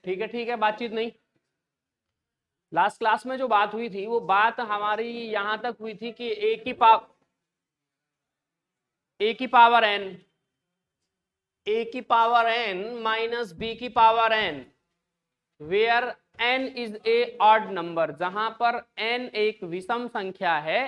ठीक है, बातचीत नहीं। लास्ट क्लास में जो बात हुई थी वो बात हमारी यहां तक हुई थी कि ए की पावर एन, ए की पावर एन माइनस बी की power n, where n is a odd number, जहां पर n एक विषम संख्या है।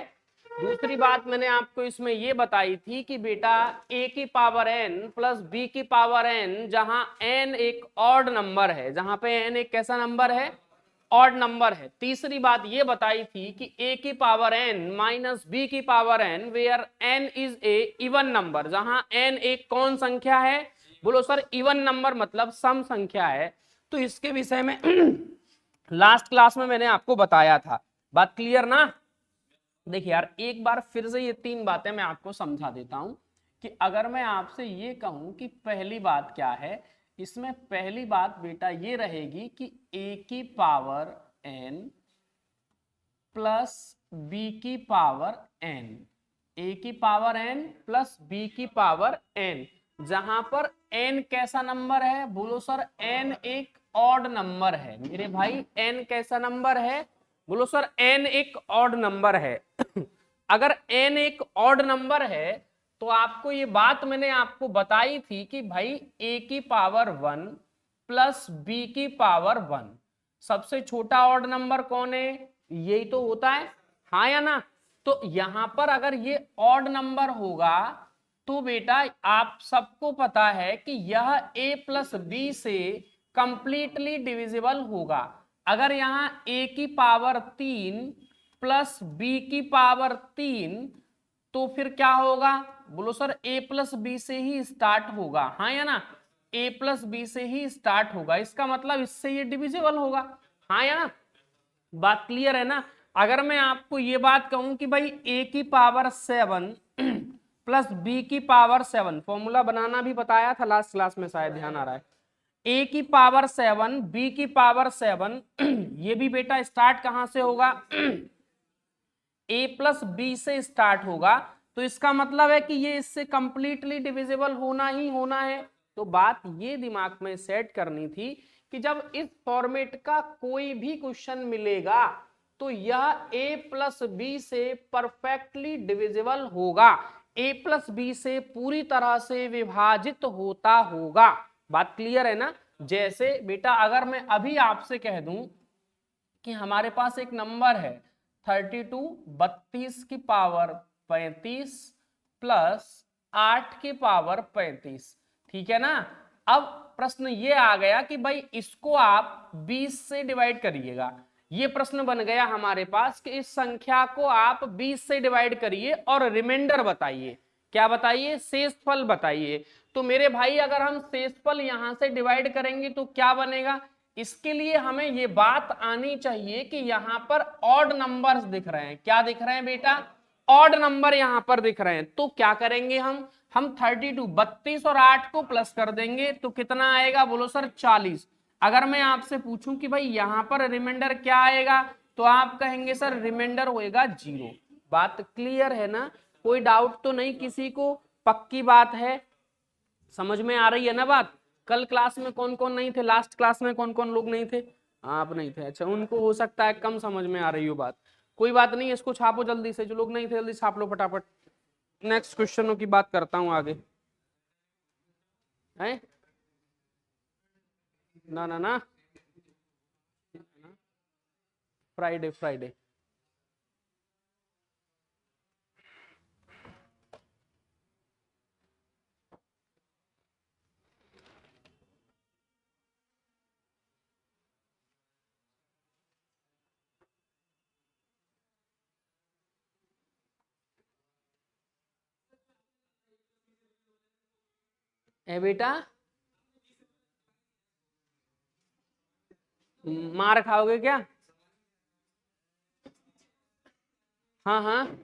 दूसरी बात मैंने आपको इसमें यह बताई थी कि बेटा a की पावर n प्लस b की पावर n, जहां n एक ऑड नंबर है, जहां पे n एक कैसा नंबर है, ऑड नंबर है। तीसरी बात ये बताई थी कि a की पावर n माइनस b की power n, where n is a even number, जहां n एक कौन संख्या है, बोलो सर इवन नंबर मतलब सम संख्या है। तो इसके विषय में लास्ट क्लास में मैंने आपको बताया था। बात क्लियर ना? देखिए यार, एक बार फिर से ये तीन बातें मैं आपको समझा देता हूं कि अगर मैं आपसे ये कहूं कि पहली बात क्या है, इसमें पहली बात बेटा ये रहेगी कि a की पावर n प्लस b की पावर n, a की पावर n प्लस b की पावर n, जहां पर n कैसा नंबर है, बोलो सर n एक ऑड नंबर है। मेरे भाई n कैसा नंबर है, बोलो सर n एक ऑड नंबर है। अगर n एक ऑड नंबर है तो आपको ये बात मैंने आपको बताई थी कि भाई a की पावर 1 प्लस b की पावर 1, सबसे छोटा ऑड नंबर कौन है, यही तो होता है, हाँ या ना? तो यहां पर अगर ये ऑड नंबर होगा तो बेटा आप सबको पता है कि यह a प्लस बी से कंप्लीटली डिविजिबल होगा। अगर यहाँ a की पावर 3 प्लस b की पावर 3, तो फिर क्या होगा, बोलो सर a प्लस बी से ही स्टार्ट होगा, हाँ या ना? a प्लस बी से ही स्टार्ट होगा, इसका मतलब इससे ये डिविजिबल होगा, हाँ या ना? बात क्लियर है ना? अगर मैं आपको ये बात कहूं कि भाई a की पावर 7 प्लस b की पावर 7, फॉर्मूला बनाना भी बताया था लास्ट क्लास में, शायद ध्यान आ रहा है। a की पावर 7 b की पावर 7, ये भी बेटा स्टार्ट कहां से होगा, a प्लस बी से स्टार्ट होगा, तो इसका मतलब है कि ये इससे कंप्लीटली डिविजिबल होना ही होना है। तो बात ये दिमाग में सेट करनी थी कि जब इस फॉर्मेट का कोई भी क्वेश्चन मिलेगा तो यह a प्लस बी से परफेक्टली डिविजिबल होगा, a प्लस बी से पूरी तरह से विभाजित होता होगा। बात क्लियर है ना? जैसे बेटा अगर मैं अभी आपसे कह दूं कि हमारे पास एक नंबर है 32, 32 की पावर 35 प्लस 8 की पावर 35, ठीक है ना? अब प्रश्न ये आ गया कि भाई इसको आप 20 से डिवाइड करिएगा। ये प्रश्न बन गया हमारे पास कि इस संख्या को आप 20 से डिवाइड करिए और रिमाइंडर बताइए। क्या बताइए? शेषफल बताइए। तो मेरे भाई अगर हम शेषफल यहां से डिवाइड करेंगे तो क्या बनेगा, इसके लिए हमें ये बात आनी चाहिए कि यहां पर ऑड नंबर्स दिख रहे हैं। क्या दिख रहे हैं बेटा? ऑड नंबर यहां पर दिख रहे हैं। तो क्या करेंगे हम 32, 32 और 8 को प्लस कर देंगे तो कितना आएगा, बोलो सर 40। अगर मैं आपसे पूछूं कि भाई यहां पर रिमाइंडर क्या आएगा, तो आप कहेंगे सर रिमाइंडर होएगा 0। बात क्लियर है ना? कोई डाउट तो नहीं किसी को? पक्की बात है? समझ में आ रही है ना बात? कल क्लास में कौन कौन नहीं थे, लास्ट क्लास में कौन कौन लोग नहीं थे? आप नहीं थे, अच्छा, उनको हो सकता है कम समझ में आ रही हो बात। कोई बात नहीं, इसको छापो जल्दी से, जो लोग नहीं थे जल्दी छाप लो फटाफट। नेक्स्ट क्वेश्चनों की बात करता हूं आगे। है ना ना ना, फ्राइडे फ्राइडे। ए बेटा, मार खाओगे क्या? हाँ हाँ,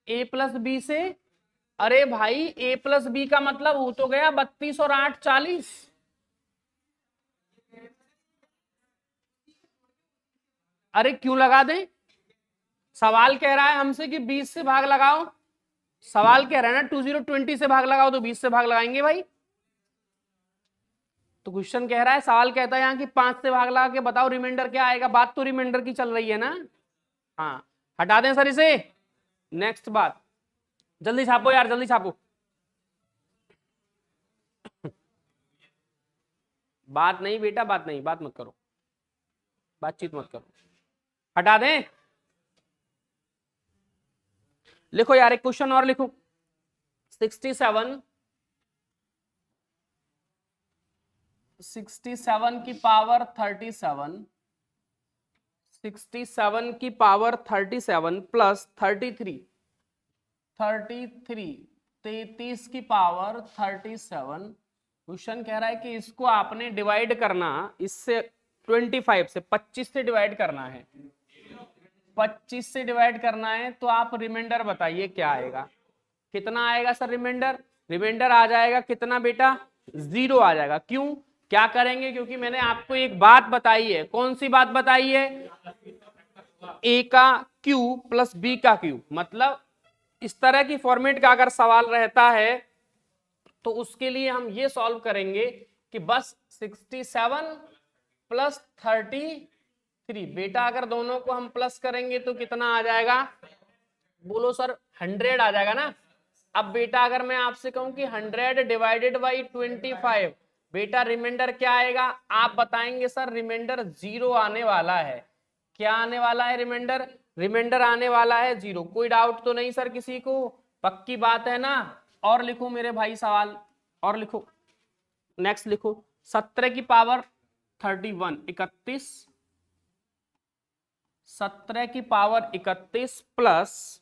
ए प्लस बी से। अरे भाई ए प्लस बी का मतलब हो तो गया 32 और 8 40। अरे क्यों लगा दें? सवाल कह रहा है हमसे कि 20 से भाग लगाओ। सवाल कह रहा है ना 20 से भाग लगाओ तो 20 से भाग लगाएंगे भाई। तो क्वेश्चन कह रहा है, सवाल कहता है यहाँ कि 5 से भाग लगा के बताओ रिमाइंडर क्या आएगा। बात तो रिमाइंडर की चल रही है ना। हाँ, हटा दें सर इसे। नेक्स्ट बात, जल्दी छापो यार, जल्दी छापो। बात नहीं बेटा, बात नहीं, बात मत करो, बातचीत मत करो, हटा दें। लिखो यार, एक क्वेश्चन और लिखो। 67 की पावर 37, 67 की पावर 37 प्लस 33, 33 की पावर 37। क्वेश्चन कह रहा है कि इसको आपने डिवाइड करना, इससे 25 से डिवाइड करना है, 25 से डिवाइड करना है। तो आप रिमाइंडर बताइए क्या आएगा, कितना आएगा सर रिमाइंडर। रिमाइंडर आ जाएगा कितना बेटा, 0 आ जाएगा। क्यों, क्या करेंगे, क्योंकि मैंने आपको एक बात बताई है। कौन सी बात बताई है, ए का क्यू प्लस बी का क्यू। मतलब इस तरह की फॉर्मेट का अगर सवाल रहता है तो उसके लिए हम ये सॉल्व करेंगे कि बस 67 प्लस 33 बेटा, अगर दोनों को हम प्लस करेंगे तो कितना आ जाएगा, बोलो सर 100 आ जाएगा ना। अब बेटा अगर मैं आपसे कहूं कि 100 डिवाइडेड बाई 25, बेटा रिमाइंडर क्या आएगा, आप बताएंगे सर रिमाइंडर 0 आने वाला है। क्या आने वाला है रिमाइंडर, रिमाइंडर आने वाला है 0। कोई डाउट तो नहीं सर किसी को, पक्की बात है ना। और लिखो मेरे भाई सवाल, और लिखो, नेक्स्ट लिखो। 17 की पावर 31 31, 17 की पावर 31 प्लस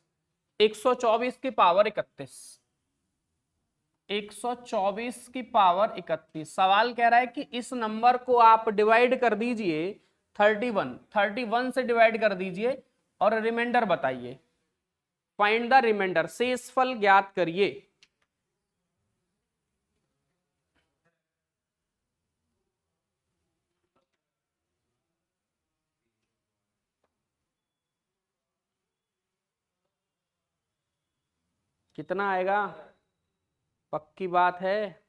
124 की पावर 31, 124 की पावर 31। सवाल कह रहा है कि इस नंबर को आप डिवाइड कर दीजिए 31 से डिवाइड कर दीजिए और रिमाइंडर बताइए। फाइंड द रिमाइंडर, शेषफल ज्ञात करिए। कितना आएगा, पक्की बात है।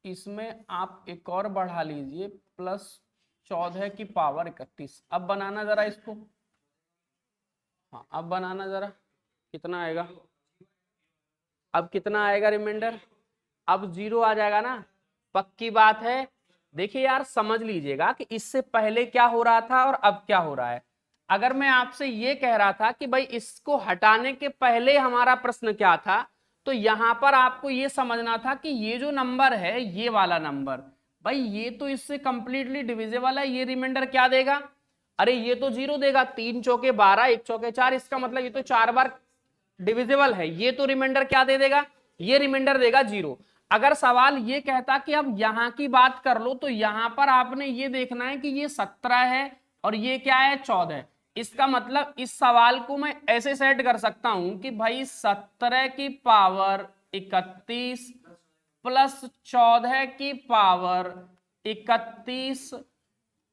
इसमें आप एक और बढ़ा लीजिए, प्लस 14 की पावर 31। अब बनाना जरा इसको, हाँ अब बनाना जरा, कितना आएगा, अब कितना आएगा रिमाइंडर, अब 0 आ जाएगा ना। पक्की बात है। देखिए यार समझ लीजिएगा कि इससे पहले क्या हो रहा था और अब क्या हो रहा है। अगर मैं आपसे ये कह रहा था कि भाई इसको हटाने के पहले हमारा प्रश्न क्या था, तो यहां पर आपको ये समझना था कि ये जो नंबर है, ये वाला नंबर, भाई ये तो इससे कंप्लीटली डिविजिबल है। ये रिमाइंडर क्या देगा, अरे ये तो 0 देगा। 3 चौके 12, 1 चौके 4, इसका मतलब ये तो 4 बार डिविजिबल है। ये तो रिमाइंडर क्या दे देगा, ये रिमाइंडर देगा 0। अगर सवाल ये कहता कि अब यहां की बात कर लो, तो यहां पर आपने ये देखना है कि ये 17 है और ये क्या है 14। इसका मतलब इस सवाल को मैं ऐसे सेट कर सकता हूं कि भाई 17 की पावर 31 प्लस 14 की पावर 31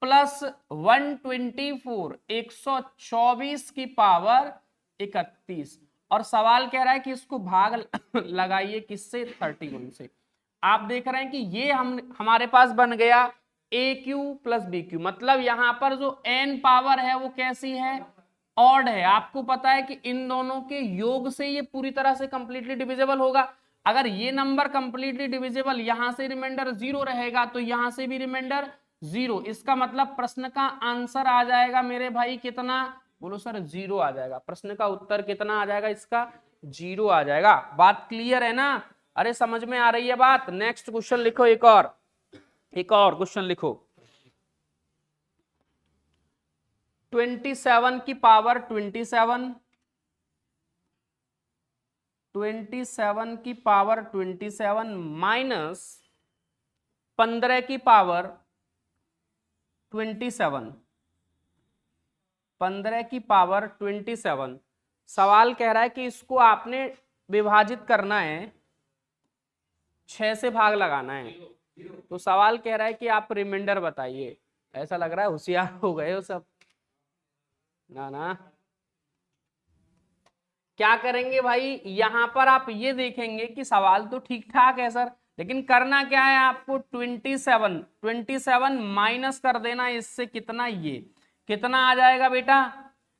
प्लस 124, 124 की पावर 31। और सवाल कह रहा है कि इसको भाग लगाइए किससे, 31 से। आप देख रहे हैं कि ये हमारे पास बन गया ए क्यू प्लस बी क्यू। मतलब यहां पर जो एन पावर है वो कैसी है, ऑड है। आपको पता है कि इन दोनों के योग से ये पूरी तरह से कंप्लीटली डिविजिबल होगा। अगर ये नंबर कंप्लीटली डिविजिबल, यहां से रिमाइंडर 0 रहेगा तो यहां से भी रिमाइंडर 0। इसका मतलब प्रश्न का आंसर आ जाएगा मेरे भाई कितना, बोलो सर 0 आ जाएगा। प्रश्न का उत्तर कितना आ जाएगा इसका, 0 आ जाएगा। बात क्लियर है ना, अरे समझ में आ रही है बात। नेक्स्ट क्वेश्चन लिखो, एक और क्वेश्चन लिखो। 27 की पावर 27, 27 की पावर 27 माइनस 15 की पावर 27, 15 की पावर 27। सवाल कह रहा है कि इसको आपने विभाजित करना है, 6 से भाग लगाना है। तो सवाल कह रहा है कि आप रिमाइंडर बताइए। ऐसा लग रहा है होशियार हो गए हो सब, ना ना। क्या करेंगे भाई, यहां पर आप ये देखेंगे कि सवाल तो ठीक ठाक है सर, लेकिन करना क्या है आपको, 27 माइनस कर देना इससे, कितना, ये कितना आ जाएगा बेटा,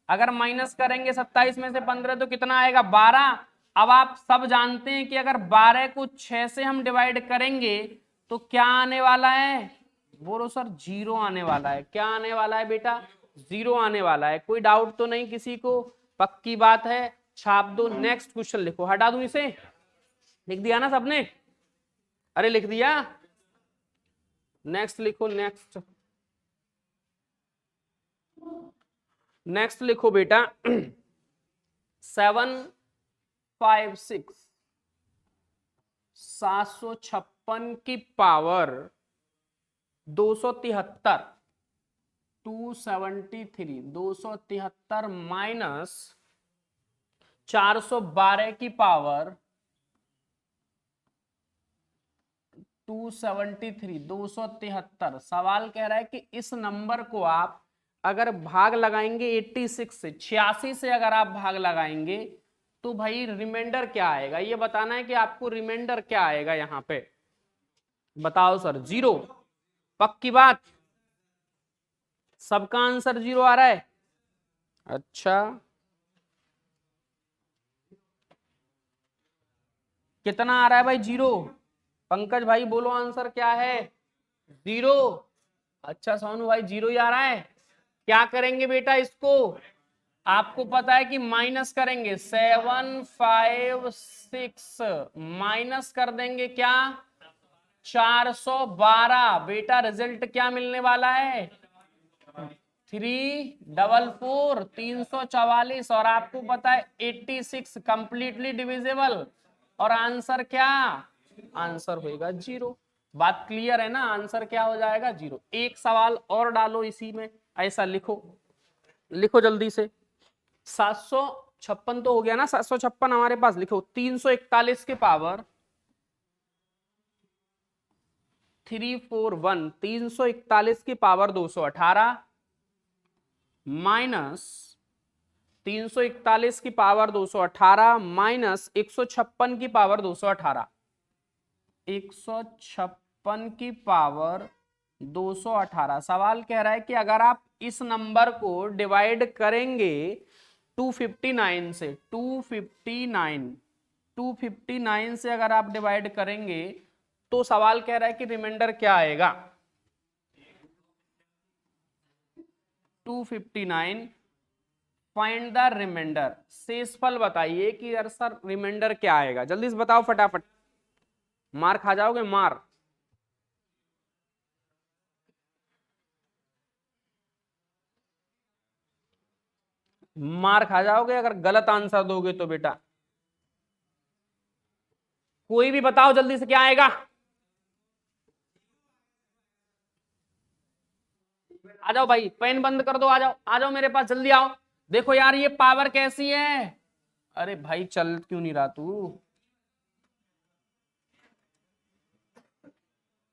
अगर माइनस करेंगे 27 में से 15 तो कितना आएगा, 12। अब आप सब जानते हैं कि अगर 12 को 6 से हम डिवाइड करेंगे तो क्या आने वाला है, बोलो सर, 0 आने वाला है। क्या आने वाला है बेटा, 0 आने वाला है। कोई डाउट तो नहीं किसी को, पक्की बात है, छाप दो। नेक्स्ट क्वेश्चन लिखो, हटा दूं इसे, लिख दिया ना सबने, अरे लिख दिया, नेक्स्ट लिखो, नेक्स्ट लिखो बेटा 756 की पावर 273, 273 माइनस 412 की पावर 273। सवाल कह रहा है कि इस नंबर को आप अगर भाग लगाएंगे 86 से, 86 से अगर आप भाग लगाएंगे तो भाई रिमाइंडर क्या आएगा, ये बताना है कि आपको रिमाइंडर क्या आएगा यहां पे, बताओ सर। 0, पक्की बात, सबका आंसर 0 आ रहा है। अच्छा, कितना आ रहा है भाई, 0। पंकज भाई बोलो आंसर क्या है, 0। अच्छा सोनू भाई 0 ही आ रहा है। क्या करेंगे बेटा इसको, आपको पता है कि माइनस करेंगे, 756 माइनस कर देंगे क्या, 412। बेटा रिजल्ट क्या मिलने वाला है, 344, 344। और आपको पता है 86 कंप्लीटली डिविजिबल, और आंसर क्या, आंसर होगा 0। बात क्लियर है ना, आंसर क्या हो जाएगा, 0। एक सवाल और डालो इसी में, ऐसा लिखो, लिखो जल्दी से। 756 तो हो गया ना, 756 हमारे पास, लिखो 341 के पावर 341, 341 की पावर 218 माइनस 341 की पावर 218 माइनस 156 की पावर 218, 156 की पावर 218। सवाल कह रहा है कि अगर आप इस नंबर को डिवाइड करेंगे 259 से, 259 से अगर आप डिवाइड करेंगे तो सवाल कह रहा है कि रिमाइंडर क्या आएगा, 259। फाइंड द रिमाइंडर, शेषफल बताइए कि यार सर रिमाइंडर क्या आएगा, जल्दी से बताओ फटाफट, मार खा जाओगे, मार खा जाओगे अगर गलत आंसर दोगे तो बेटा। कोई भी बताओ जल्दी से क्या आएगा, आ जाओ भाई, पेन बंद कर दो, आ जाओ, आ जाओ मेरे पास, जल्दी आओ। देखो यार ये पावर कैसी है, अरे भाई चल क्यों नहीं रहा तू,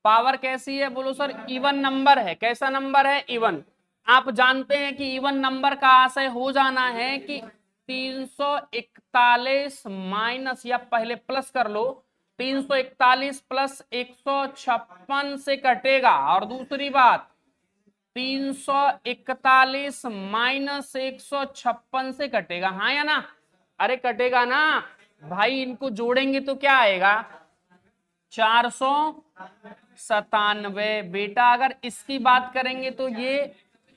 पावर कैसी है, बोलो सर, इवन नंबर है। कैसा नंबर है, इवन। आप जानते हैं कि इवन नंबर का आशय हो जाना है कि 341 माइनस, या पहले प्लस कर लो, 341 प्लस 156 से कटेगा। और दूसरी बात, 341 माइनस 156 से कटेगा, हाँ या ना, अरे कटेगा ना भाई, इनको जोड़ेंगे तो क्या आएगा, 497। बेटा अगर इसकी बात करेंगे तो ये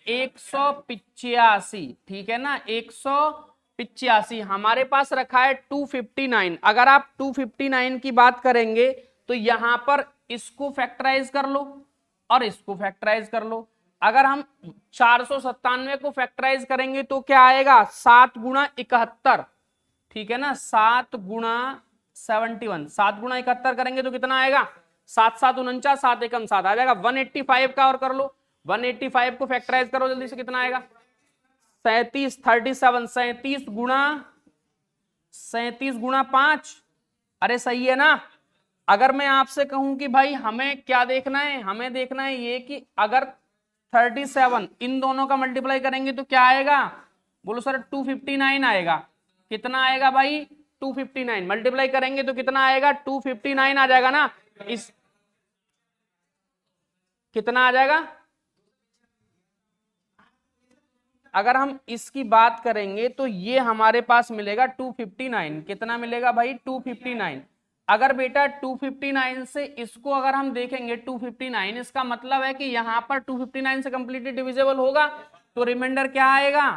185, ठीक है ना, 185। हमारे पास रखा है 259, अगर आप 259 की बात करेंगे तो यहां पर इसको फैक्टराइज कर लो और इसको फैक्टराइज कर लो। अगर हम 497 को फैक्टराइज करेंगे तो क्या आएगा, 7 गुणा 71, ठीक है ना, 7 गुणा 71, 7 गुणा 71 करेंगे तो कितना आएगा, 7 7 49, 7 एकम 7 आ जाएगा। 185 का और कर लो, 185 को फैक्टराइज करो जल्दी से, कितना आएगा, 37, 37, 37 गुणा 5, अरे सही है ना। अगर मैं आपसे कहूं कि भाई हमें क्या देखना है, हमें देखना है ये कि अगर 37 इन दोनों का मल्टीप्लाई करेंगे तो क्या आएगा, बोलो सर 259 आएगा। कितना आएगा भाई 259, मल्टीप्लाई करेंगे तो कितना आएगा 259 आ जाएगा ना। इस कितना आ जाएगा, अगर हम इसकी बात करेंगे तो ये हमारे पास मिलेगा 259, कितना मिलेगा भाई 259। अगर बेटा 259 से इसको अगर हम देखेंगे 259, इसका मतलब है कि यहां पर 259 से कंप्लीटली डिविजिबल होगा, तो रिमाइंडर क्या आएगा,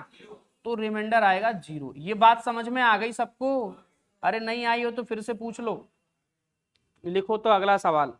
तो रिमाइंडर आएगा 0। ये बात समझ में आ गई सबको? अरे नहीं आई हो तो फिर से पूछ लो। लिखो तो अगला सवाल।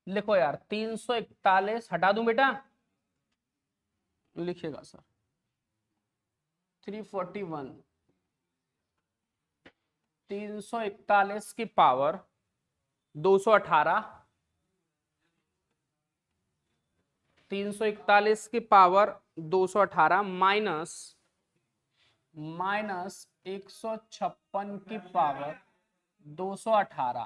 लिखो यार 341 हटा दूं बेटा, लिखिएगा सर 341, 341 की पावर 218, 341 की पावर 218 माइनस 156 की पावर 218,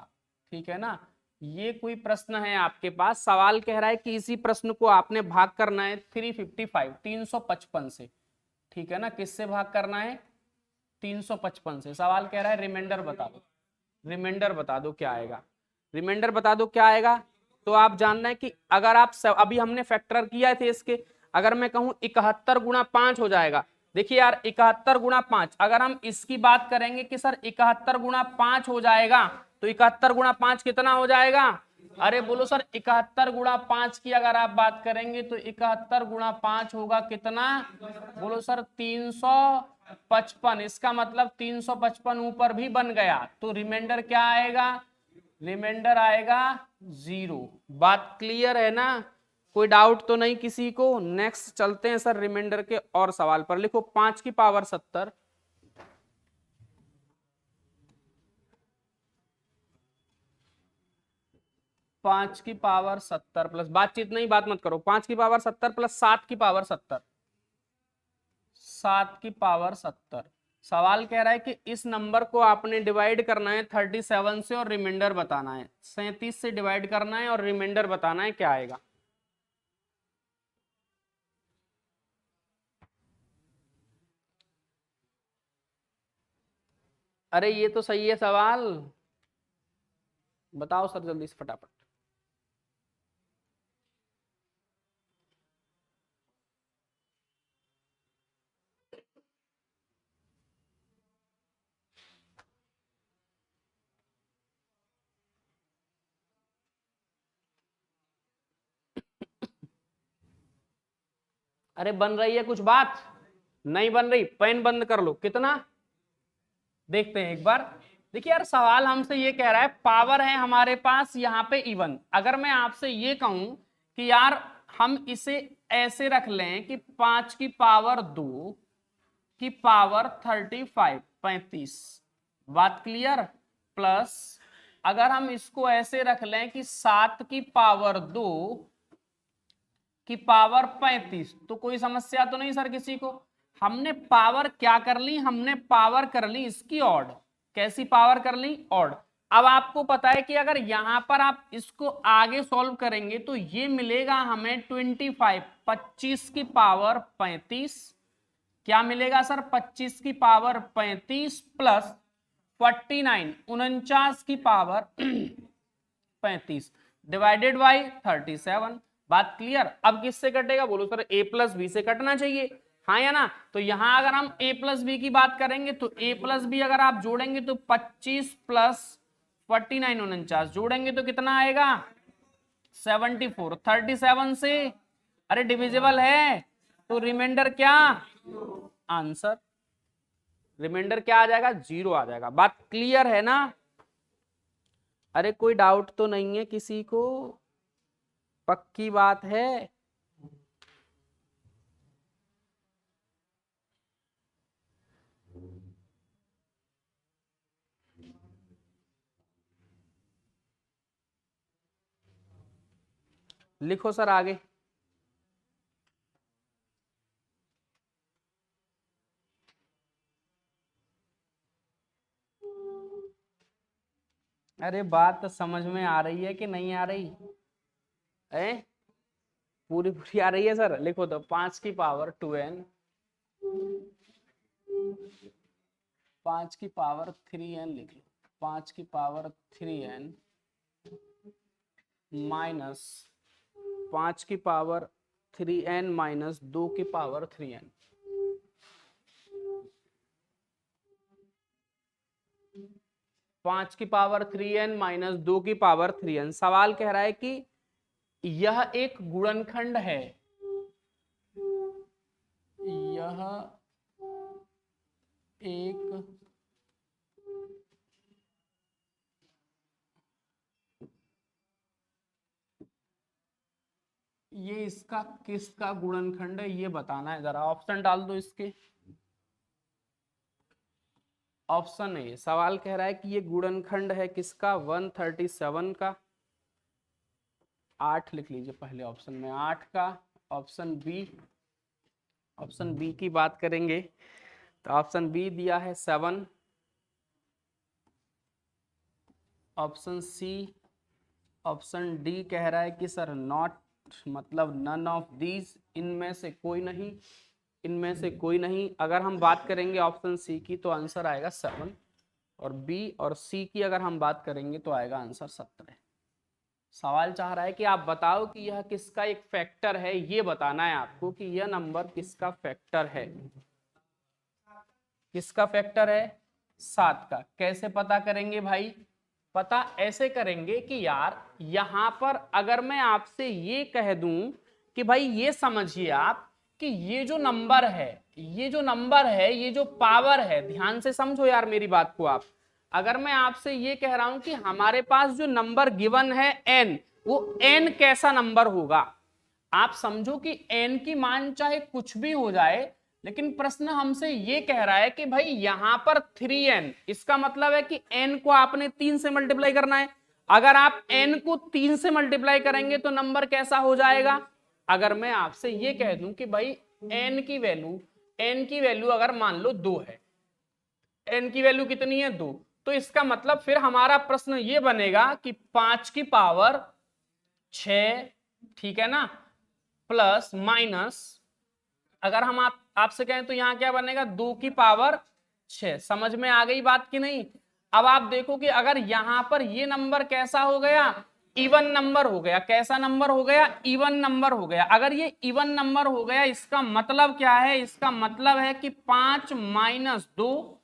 ठीक है ना। ये कोई प्रश्न है आपके पास, सवाल कह रहा है कि इसी प्रश्न को आपने भाग करना है 355 355 से, ठीक है ना। किससे भाग करना है, 355 से। सवाल कह रहा है रिमाइंडर बता दो, रिमाइंडर बता दो क्या आएगा, रिमाइंडर बता दो क्या आएगा। तो आप जानना है कि अगर आप अभी हमने फैक्टर किया थे इसके, अगर मैं कहूं 71 गुणा 5 हो जाएगा। देखिए यार 71 गुणा 5, अगर हम इसकी बात करेंगे कि सर 71 गुणा 5 हो जाएगा, तो 71 गुणा 5 कितना हो जाएगा, अरे बोलो सर 71 गुणा 5 की अगर आप बात करेंगे तो 71 गुणा 5 होगा कितना, बोलो सर 355। इसका मतलब 355 ऊपर भी बन गया, तो रिमाइंडर क्या आएगा, रिमाइंडर आएगा 0। बात क्लियर है ना, कोई डाउट तो नहीं किसी को। नेक्स्ट चलते हैं सर रिमाइंडर के और सवाल पर। लिखो 5 की पावर 70, 5 की पावर 70 प्लस, बातचीत नहीं, बात मत करो, 5 की पावर 70 प्लस 7 की पावर 70, 7 की पावर 70। सवाल कह रहा है कि इस नंबर को आपने डिवाइड करना है 37 से और रिमाइंडर बताना है, 37 से डिवाइड करना है और रिमाइंडर बताना है क्या आएगा। अरे ये तो सही है सवाल, बताओ सर जल्दी से फटाफट। अरे बन रही है कुछ बात, नहीं बन रही, पेन बंद कर लो। कितना देखते हैं एक बार। देखिए यार सवाल हमसे ये कह रहा है पावर है हमारे पास यहाँ पे इवन, अगर मैं आपसे ये कहूं कि यार हम इसे ऐसे रख लें कि 5 की पावर 2 की पावर 35 35, बात क्लियर, प्लस अगर हम इसको ऐसे रख लें कि 7 की पावर 2 की पावर 35, तो कोई समस्या तो नहीं सर किसी को। हमने पावर क्या कर ली, हमने पावर कर ली इसकी ऑड। कैसी पावर कर ली, ऑड। अब आपको पता है कि अगर यहां पर आप इसको आगे सॉल्व करेंगे तो ये मिलेगा हमें 25, 25 की पावर 35, क्या मिलेगा सर 25 की पावर 35 प्लस 49 49 की पावर 35 डिवाइडेड बाई 37। बात क्लियर। अब किससे कटेगा, बोलो सर a प्लस बी से कटना चाहिए, हाँ या ना। तो यहां अगर हम a प्लस बी की बात करेंगे तो a प्लस बी अगर आप जोड़ेंगे तो 25 प्लस 49 49 जोड़ेंगे तो कितना आएगा 74। 37 से अरे डिविजिबल है, तो रिमाइंडर क्या, आंसर रिमाइंडर क्या आ जाएगा 0 आ जाएगा। बात क्लियर है ना, अरे कोई डाउट तो नहीं है किसी को, पक्की बात है। लिखो सर आगे। अरे बात तो समझ में आ रही है कि नहीं आ रही है? पूरी पूरी आ रही है सर। लिखो तो 5 की पावर 2n, 5 की पावर 3n लिख लो। 5 की पावर 3n माइनस 5 की पावर 3n माइनस 2 की पावर 3n। पांच की पावर 3n माइनस 2 की पावर 3n। सवाल कह रहा है कि यह एक गुणनखंड है, यह एक ये इसका किसका गुणनखंड है ये बताना है। जरा ऑप्शन डाल दो इसके। ऑप्शन ए, सवाल कह रहा है कि ये गुणनखंड है किसका, 137 का। 8 लिख लीजिए पहले ऑप्शन में, 8 का। ऑप्शन बी, ऑप्शन बी की बात करेंगे तो ऑप्शन बी दिया है 7। ऑप्शन सी, ऑप्शन डी कह रहा है कि सर नॉट, मतलब नन ऑफ दीज, इनमें से कोई नहीं, इनमें से कोई नहीं। अगर हम बात करेंगे ऑप्शन सी की तो आंसर आएगा 7, और बी और सी की अगर हम बात करेंगे तो आएगा आंसर 17। सवाल चाह रहा है कि आप बताओ कि यह किसका एक फैक्टर है, ये बताना है आपको कि यह नंबर किसका फैक्टर है। किसका फैक्टर है? 7 का। कैसे पता करेंगे भाई? पता ऐसे करेंगे कि यार यहां पर अगर मैं आपसे ये कह दूं कि भाई ये समझिए आप कि ये जो नंबर है, ये जो नंबर है, ये जो पावर है, ध्यान से समझो यार मेरी बात को आप। अगर मैं आपसे ये कह रहा हूं कि हमारे पास जो नंबर गिवन है n, वो n कैसा नंबर होगा, आप समझो कि n की मान चाहे कुछ भी हो जाए, लेकिन प्रश्न हमसे ये कह रहा है कि भाई यहां पर 3n, इसका मतलब है कि n को आपने 3 से मल्टीप्लाई करना है। अगर आप n को 3 से मल्टीप्लाई करेंगे तो नंबर कैसा हो जाएगा? अगर मैं आपसे ये कह दूं कि भाई n की वैल्यू अगर मान लो 2 है, n की वैल्यू कितनी है? 2, तो इसका मतलब फिर हमारा प्रश्न ये बनेगा कि 5 की पावर 6, ठीक है ना, प्लस माइनस, अगर हम आपसे कहें तो यहां क्या बनेगा? 2 की पावर 6। समझ में आ गई बात की नहीं? अब आप देखो कि अगर यहां पर ये नंबर कैसा हो गया? इवन नंबर हो गया। कैसा नंबर हो गया? इवन नंबर हो गया। अगर ये इवन नंबर हो गया, इसका मतलब क्या है? इसका मतलब है कि 5 माइनस 2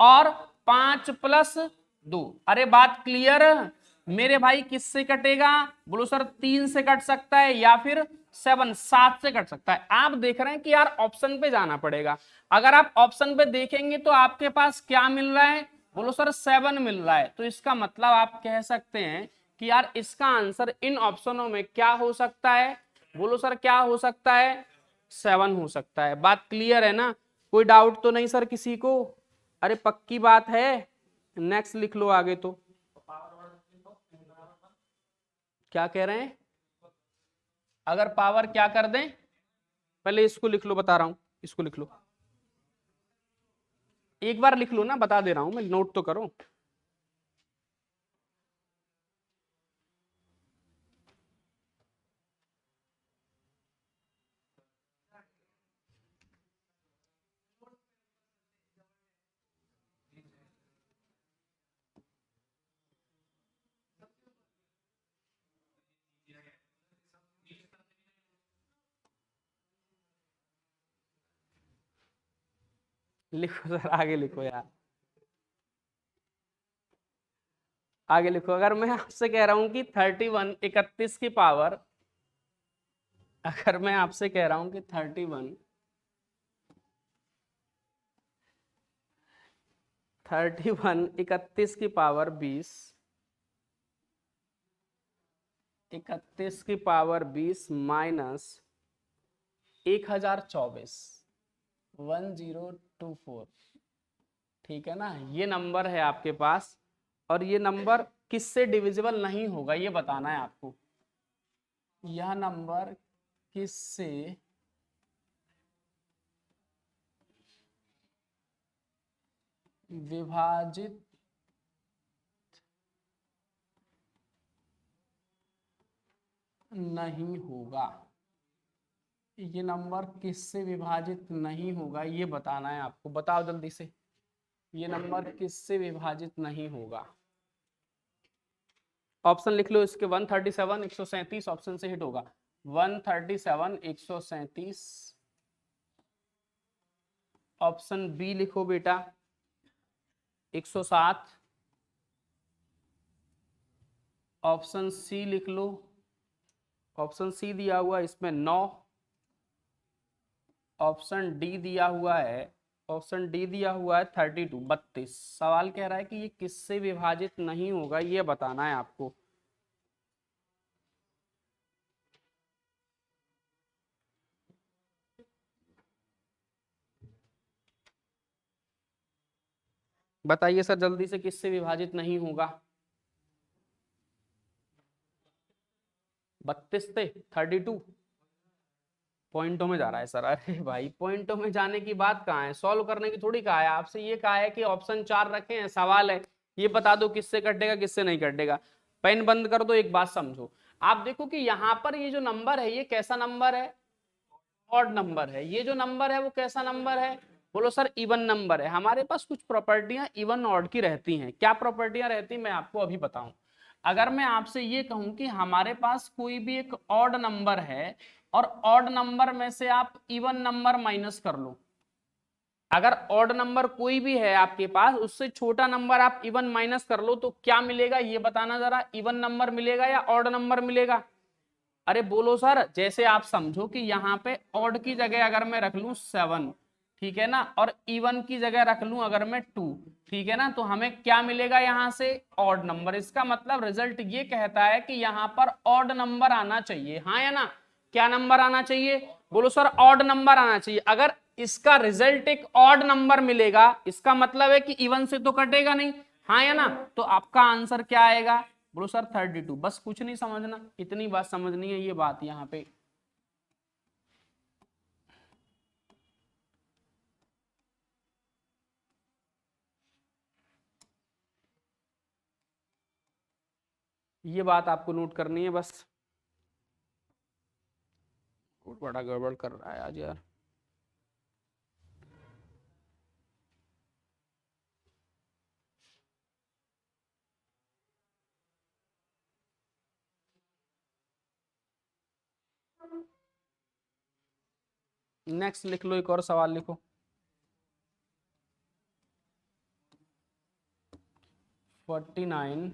और 5 प्लस 2। अरे बात क्लियर मेरे भाई? किससे कटेगा? बोलो सर 3 से कट सकता है या फिर 7 से कट सकता है। आप देख रहे हैं कि यार ऑप्शन पे जाना पड़ेगा। अगर आप ऑप्शन पे देखेंगे तो आपके पास क्या मिल रहा है? बोलो सर 7 मिल रहा है। तो इसका मतलब आप कह सकते हैं कि यार इसका आंसर इन ऑप्शनों में क्या हो सकता है? बोलो सर क्या हो सकता है? 7 हो सकता है। बात क्लियर है ना? कोई डाउट तो नहीं सर किसी को? अरे पक्की बात है। नेक्स्ट लिख लो आगे। तो क्या कह रहे हैं? अगर पावर क्या कर दें? पहले इसको लिख लो, बता रहा हूं, इसको लिख लो। एक बार लिख लो ना, बता दे रहा हूं मैं, नोट तो करो। लिखो सर, आगे लिखो यार, आगे लिखो। अगर मैं आपसे कह रहा हूं कि 31 31 की पावर, अगर मैं आपसे कह रहा हूं कि 31 31 की पावर 20, 31 की पावर 20 माइनस 1024, 1024, ठीक है ना, ये नंबर है आपके पास, और ये नंबर किससे डिविजिबल नहीं होगा ये बताना है आपको। यह नंबर किससे विभाजित नहीं होगा। ये नंबर किससे विभाजित नहीं होगा ये बताना है आपको। बताओ जल्दी से, ये नंबर किससे विभाजित नहीं होगा। ऑप्शन लिख लो इसके। 137 137 ऑप्शन से हिट होगा। 137 137। ऑप्शन बी लिखो बेटा 107। ऑप्शन सी लिख लो। ऑप्शन सी दिया हुआ इसमें 9। ऑप्शन डी दिया हुआ है, ऑप्शन डी दिया हुआ है 32 32। सवाल कह रहा है कि ये किससे विभाजित नहीं होगा, ये बताना है आपको। बताइए सर जल्दी से, किससे विभाजित नहीं होगा। 32 थे, 32 पॉइंटों में जा रहा है सर। अरे भाई पॉइंटों में जाने की बात कहाँ है, सॉल्व करने की थोड़ी कहा है आपसे। ये कहा है कि ऑप्शन 4 रखे हैं, सवाल है ये बता दो किससे कटेगा किससे नहीं कटेगा। पेन बंद कर दो। एक बात समझो, आप देखो कि यहाँ पर ये जो नंबर है ये कैसा नंबर है, ऑड नंबर है। ये जो नंबर है वो कैसा नंबर है, बोलो सर इवन नंबर है। हमारे पास कुछ प्रॉपर्टियां इवन ऑड की रहती हैं। क्या प्रॉपर्टियां रहती हैं मैं आपको अभी बताऊं। अगर मैं आपसे ये कहूं कि हमारे पास कोई भी एक ऑड नंबर है और ऑड नंबर में से आप इवन नंबर माइनस कर लो। अगर ऑड नंबर कोई भी है आपके पास, उससे छोटा नंबर आप इवन माइनस कर लो तो क्या मिलेगा ये बताना जरा। इवन नंबर मिलेगा या ऑड नंबर मिलेगा। अरे बोलो सर। जैसे आप समझो कि यहाँ पे ऑड की जगह अगर मैं रख लूं 7, ठीक है ना, और इवन की जगह रख लूं अगर मैं 2, ठीक है ना, तो हमें क्या मिलेगा यहाँ से, ऑड नंबर। इसका मतलब रिजल्ट ये कहता है कि यहाँ पर ऑड नंबर आना चाहिए, हाँ या ना। क्या नंबर आना चाहिए, बोलो सर ऑड नंबर आना चाहिए। अगर इसका रिजल्ट एक ऑड नंबर मिलेगा, इसका मतलब है कि इवन से तो कटेगा नहीं, हाँ या ना। तो आपका आंसर क्या आएगा, बोलो सर 32। बस कुछ नहीं समझना, इतनी बात समझनी है ये बात यहाँ पे। ये बात आपको नोट करनी है बस। बहुत बड़ा गड़बड़ कर रहा है आज यार। नेक्स्ट लिख लो, एक और सवाल लिखो। 49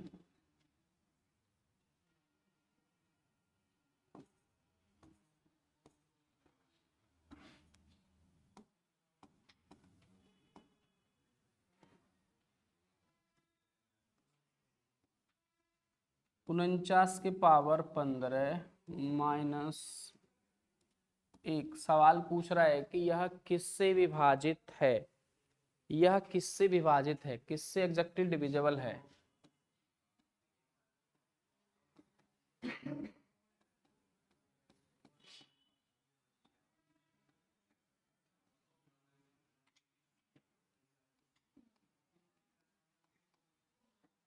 49 के पावर 15 माइनस 1। सवाल पूछ रहा है कि यह किससे विभाजित है, यह किससे विभाजित है, किससे एग्जैक्टली डिविजिबल है।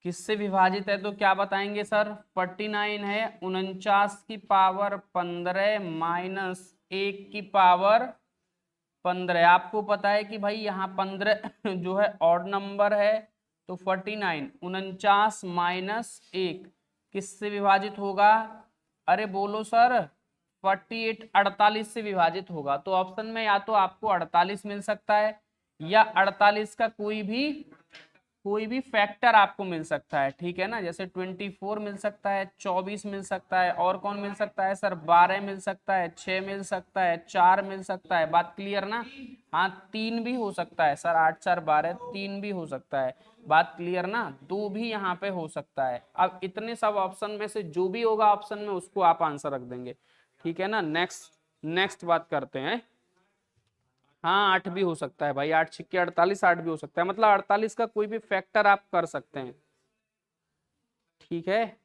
किससे विभाजित है तो क्या बताएंगे सर। 49 है 49 की पावर 15 माइनस 1 की पावर 15। आपको पता है कि भाई यहाँ 15 जो है ऑड नंबर है, तो 49 49 माइनस 1 किससे विभाजित होगा। अरे बोलो सर 48 48 से विभाजित होगा। तो ऑप्शन में या तो आपको 48 मिल सकता है या 48 का कोई भी फैक्टर आपको मिल सकता है, ठीक है ना। जैसे 24 मिल सकता है, 24 मिल सकता है, और कौन मिल सकता है सर, 12 मिल सकता है, 6 मिल सकता है, 4 मिल सकता है। बात क्लियर ना। हाँ 3 भी हो सकता है सर, 8 4 12 3 भी हो सकता है। बात क्लियर ना, 2 भी यहाँ पे हो सकता है। अब इतने सब ऑप्शन में से जो भी होगा ऑप्शन में उसको आप आंसर रख देंगे, ठीक है ना। नेक्स्ट नेक्स्ट बात करते हैं। हाँ 8 भी हो सकता है भाई, 8 छिक्के 48, 8 भी हो सकता है। मतलब 48 का कोई भी फैक्टर आप कर सकते हैं, ठीक है।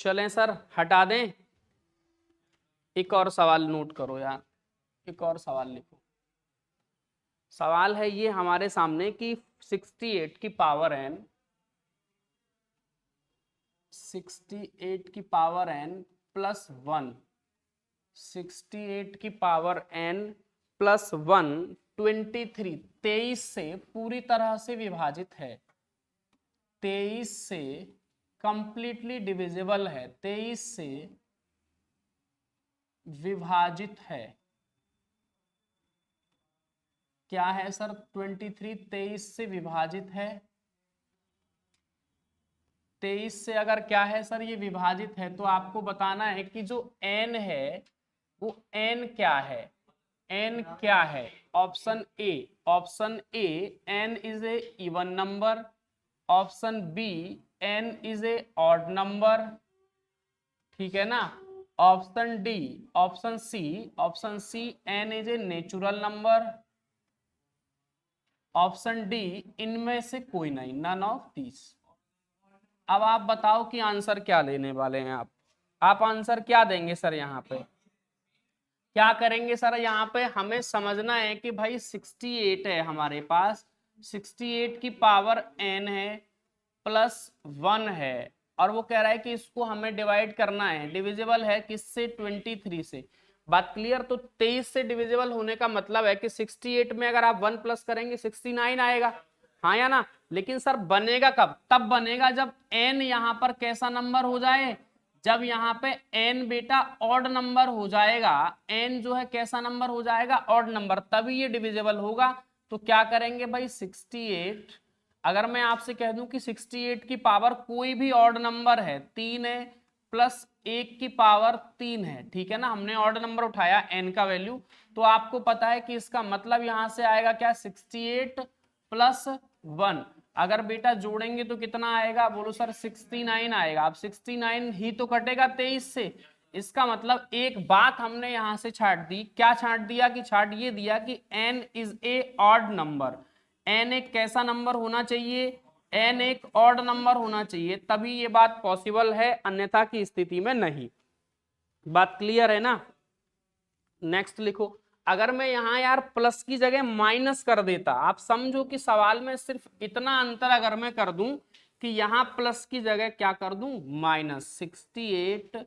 चलें सर, हटा दें। एक और सवाल नोट करो यार, एक और सवाल लिखो। सवाल है ये हमारे सामने कि 68 की पावर n, 68 की पावर n प्लस 1, 68 की पावर n प्लस 1 23, 23 से पूरी तरह से विभाजित है, 23 से कंप्लीटली डिविजिबल है, 23 से विभाजित है। क्या है सर? 23 23 से विभाजित है। 23 से अगर क्या है सर ये विभाजित है, तो आपको बताना है कि जो n है वो n क्या है, n क्या है। Option A n is a even number, option B n is a odd number, ठीक है ना। Option C n is a natural number, option D इनमें से कोई नहीं, नन ऑफ दिस। अब आप बताओ कि आंसर क्या लेने वाले हैं आप आंसर क्या देंगे सर? यहाँ पे क्या करेंगे सर? यहाँ पे हमें समझना है कि भाई 68 है हमारे पास, 68 की पावर n है प्लस 1 है, और वो कह रहा है कि इसको हमें डिवाइड करना है, डिविजिबल है किससे? 23 से। बात क्लियर? तो 23 से डिविजिबल होने का मतलब है कि 68 में अगर आप 1 प्लस करेंगे 69 आएगा, हाँ या ना। लेकिन सर बनेगा कब? तब बनेगा जब n यहाँ पर कैसा नंबर हो जाए, जब यहाँ पे n बेटा ऑड नंबर हो जाएगा, n जो है कैसा नंबर हो जाएगा? ऑड नंबर, तभी ये डिविजिबल होगा। तो क्या करेंगे भाई? 68, अगर मैं आपसे कह दूं कि 68 की पावर कोई भी ऑड नंबर है, 3 है प्लस 1 की पावर 3 है, ठीक है ना, हमने ऑड नंबर उठाया n का वैल्यू, तो आपको पता है कि इसका मतलब यहां से आएगा क्या? 68 प्लस 1। अगर बेटा जोड़ेंगे तो कितना आएगा? बोलो सर 69 आएगा। अब 69 ही तो कटेगा 23 से, इसका मतलब एक बात हमने यहां से छाट दी। क्या छाट दिया? कि छाट ये दिया कि n is a odd number, n एक कैसा नंबर होना चाहिए? n एक ऑड नंबर होना चाहिए, तभी ये बात पॉसिबल है, अन्यथा की स्थिति में नहीं। बात क्लियर है ना? नेक्स्ट लिखो। अगर मैं यहाँ यार प्लस की जगह माइनस कर देता, आप समझो कि सवाल में सिर्फ इतना अंतर अगर मैं कर दूं कि यहाँ प्लस की जगह क्या कर दूं? माइनस, 68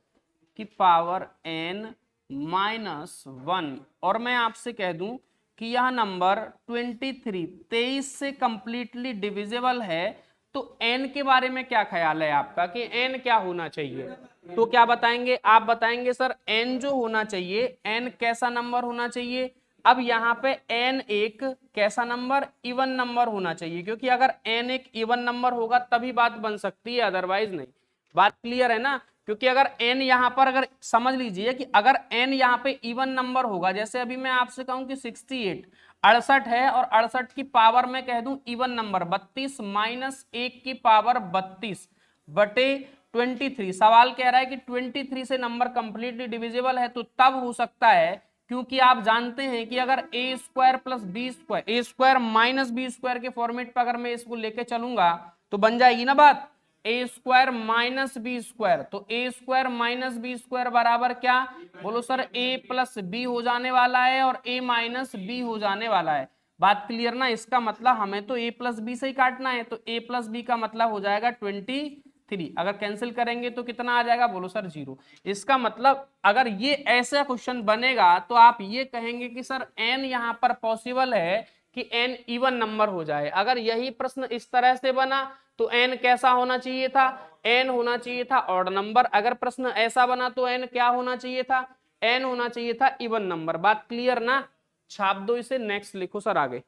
की पावर n माइनस 1, और मैं आपसे कह दूं कि यह नंबर 23 से कंप्लीटली डिविजिबल है, तो n के बारे में क्या ख्याल है आपका कि n क्या होना चाहिए? तो क्या बताएंगे आप? बताएंगे सर n जो होना चाहिए, n कैसा नंबर होना चाहिए? अब यहाँ पे n एक कैसा नंबर? इवन नंबर होना चाहिए, क्योंकि अगर n एक इवन नंबर होगा तभी बात बन सकती है, अदरवाइज नहीं। बात क्लियर है ना? क्योंकि अगर n यहाँ पर, अगर समझ लीजिए कि अगर n यहाँ पे इवन नंबर होगा, जैसे अभी मैं आपसे कहूं कि 68 68 है और 68 की पावर में कह दूं इवन नंबर 32 माइनस 1 की पावर 32 बटे 23। सवाल कह रहा है कि 23 से नंबर कंप्लीटली डिविजिबल है, तो तब हो सकता है क्योंकि आप जानते हैं कि अगर ए स्क्वायर प्लस बी स्क्वायर, ए स्क्वायर माइनस बी स्क्वायर के फॉर्मेट पर अगर मैं इसको लेके चलूंगा तो बन जाएगी ना बात, ए स्क्वायर माइनस बी स्क्वायर। तो ए स्क्वायर माइनस बी स्क्वायर बराबर क्या? बोलो सर ए प्लस बी हो जाने वाला है और ए माइनस बी हो जाने वाला है। बात क्लियर ना? इसका मतलब हमें तो ए प्लस बी से ही काटना है, तो ए प्लस बी का मतलब हो जाएगा 23। अगर कैंसिल करेंगे तो कितना आ जाएगा? बोलो सर 0। इसका मतलब अगर ये ऐसा क्वेश्चन बनेगा तो आप ये कहेंगे कि सर n यहाँ पर पॉसिबल है कि n इवन नंबर हो जाए। अगर यही प्रश्न इस तरह से बना तो n कैसा होना चाहिए था? n होना चाहिए था ऑड नंबर। अगर प्रश्न ऐसा बना तो n क्या होना चाहिए था? n होना चाहिए था इवन नंबर। बात क्लियर ना? छाप दो इसे, नेक्स्ट लिखो सर आगे।